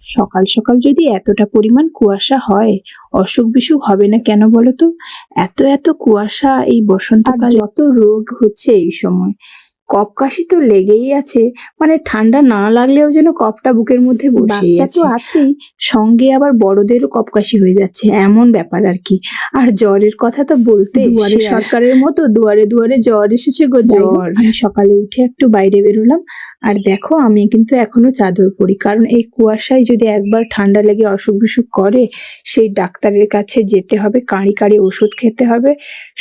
সকাল সকাল যদি এতটা পরিমাণ কুয়াশা হয়, অসুখ বিসুখ হবে না কেন বলো তো? এত এত কুয়াশা এই বসন্তকালে, যত রোগ হচ্ছে এই সময়। কফ কাশি তো লেগেই আছে, মানে ঠান্ডা না লাগলেও যেন কফটা বুকের মধ্যে বসেই আছে। তো আছেই, সঙ্গে আবার বড়দেরও কফ কাশি হয়ে যাচ্ছে, এমন ব্যাপার আর কি। আর জ্বরের কথা তো বলতে, দুয়ারে সরকারের মতো দুয়ারে দুয়ারে জ্বর এসেছে গো, জ্বর। আমি সকালে উঠে একটু বাইরে বেরোলাম, আর দেখো আমি কিন্তু এখনো চাদর পরি, কারণ এই কুয়াশায় যদি একবার ঠান্ডা লেগে অসুখ বিসুখ করে, সেই ডাক্তারের কাছে যেতে হবে, কাঁড়ি কাঁড়ি ওষুধ খেতে হবে।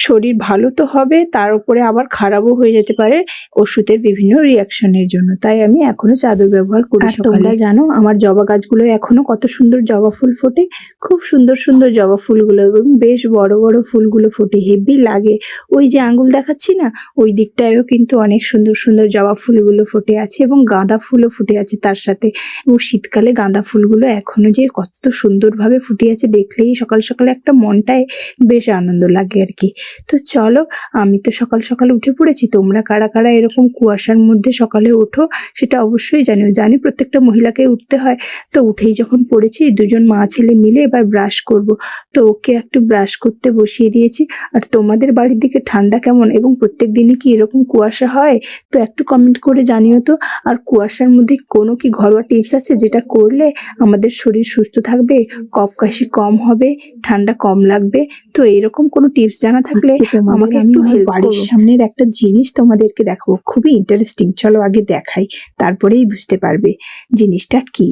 শরীর ভালো তো হবে, তার উপরে আবার খারাপও হয়ে যেতে পারে ওষুধের বিভিন্ন রিয়াকশনের জন্য। তাই আমি এখনো চাদর ব্যবহার করি। তোমরা জানো আমার জবা গাছগুলো এখনো কত সুন্দর জবা ফুল ফোটে, খুব সুন্দর সুন্দর জবা ফুলগুলো, এবং বেশ বড় বড় ফুলগুলো ফোটে, হেভি লাগে। ওই যে আঙ্গুল দেখাচ্ছি না, ওই দিকটায়ও কিন্তু অনেক সুন্দর সুন্দর জবা ফুলগুলো ফুটে আছে, এবং গাঁদা ফুলও ফুটে আছে তার সাথে। এবং শীতকালে গাঁদা ফুলগুলো এখনো যে কত সুন্দরভাবে ফুটে আছে, দেখলেই সকাল সকালে একটা মনটায় বেশ আনন্দ লাগে আর কি। তো চলো, আমি তো সকাল সকাল উঠে পড়েছি, তোমরা কারা কারা এরকম কুয়াশার মধ্যে সকালে ওঠো সেটা অবশ্যই জানিও। জানি প্রত্যেকটা মহিলাকে উঠতে হয়, তো উঠেই যখন পড়েছি, দুজন মা ছেলে মিলে এবার ব্রাশ করব, তো ওকে একটু ব্রাশ করতে বসিয়ে দিয়েছি। আর তোমাদের বাড়ির দিকে ঠান্ডা কেমন, এবং প্রত্যেক দিনই কি এরকম কুয়াশা হয়, তো একটু কমেন্ট করে জানিও তো। আর কুয়াশার মধ্যে কোনো কি ঘরোয়া টিপস আছে যেটা করলে আমাদের শরীর সুস্থ থাকবে, কফ কাশি কম হবে, ঠান্ডা কম লাগবে? তো এরকম কোনো টিপস জানা থাকলে আমাকে একটু হেল্প করো। বাড়ির সামনের একটা জিনিস তোমাদেরকে দেখাবো, খুবই ইন্টারেস্টিং, চলো আগে দেখাই, তারপরেই বুঝতে পারবে জিনিসটা কি।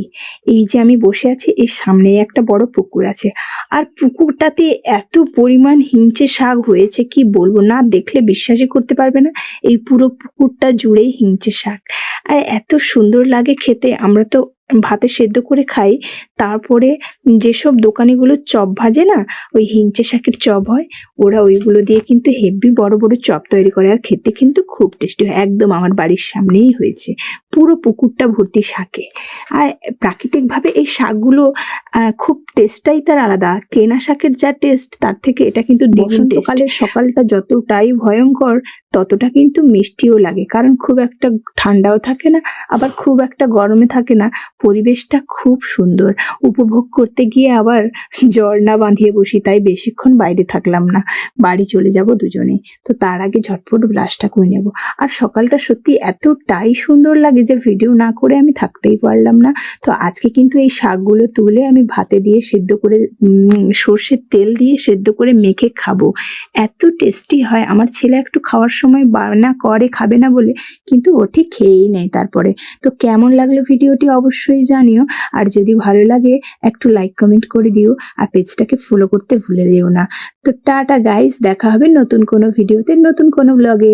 এই যে আমি বসে আছি, এর সামনে একটা বড় পুকুর আছে, আর পুকুরটাতে এত পরিমাণ হিঞ্চে শাক হয়েছে কি বলবো, না দেখলে বিশ্বাসই করতে পারবে না। এই পুরো পুকুরটা জুড়েই হিঞ্চে শাক, আর এত সুন্দর লাগে খেতে। আমরা তো ভাতে সেদ্ধ করে খাই, তারপরে যেসব দোকানিগুলো চপ ভাজে না, ওই হিঞ্চে শাকের চপ হয়, ওরা ওইগুলো দিয়ে কিন্তু হেভি বড় বড় চপ তৈরি করে, আর খেতে কিন্তু খুব টেস্টি হয়। একদম আমার বাড়ির সামনেই হয়েছে, পুরো পুকুরটা ভর্তি শাকে। আর প্রাকৃতিকভাবে এই শাকগুলো খুব টেস্টটাই তার আলাদা। কেনা শাকের যা টেস্ট, তার থেকে এটা কিন্তু দ্বিগুণ টেস্ট। বসন্তকালের সকালটা যতটাই ভয়ঙ্কর, ততটা কিন্তু মিষ্টিও লাগে, কারণ খুব একটা ঠান্ডাও থাকে না, আবার খুব একটা গরমে থাকে না। পরিবেশটা খুব সুন্দর, উপভোগ করতে গিয়ে আবার জ্বর না বাঁধিয়ে বসি, তাই বেশিক্ষণ বাইরে থাকলাম না, বাড়ি চলে যাব দুজনে। তো তার আগে ঝটপট ব্রাশটা করে নেব। আর সকালটা সত্যি এতটাই সুন্দর লাগে যে ভিডিও না করে আমি থাকতেই পারলাম না। তো আজকে কিন্তু এই শাকগুলো তুলে আমি ভাতে দিয়ে সেদ্ধ করে, সর্ষের তেল দিয়ে সেদ্ধ করে মেখে খাবো, এত টেস্টি হয়। আমার ছেলে একটু খাওয়ার সময় বায়না করে খাবে না বলে, কিন্তু ও ঠিক খেয়েই নেয় তারপরে। তো কেমন লাগলো ভিডিওটি অবশ্যই জানিও, আর যদি ভালো লাগে একটু লাইক কমেন্ট করে দিও, আর পেজটাকে ফলো করতে ভুলে যেও না। তো টাটা গাইস, দেখা হবে নতুন কোনো ভিডিওতে, নতুন কোনো ব্লগে।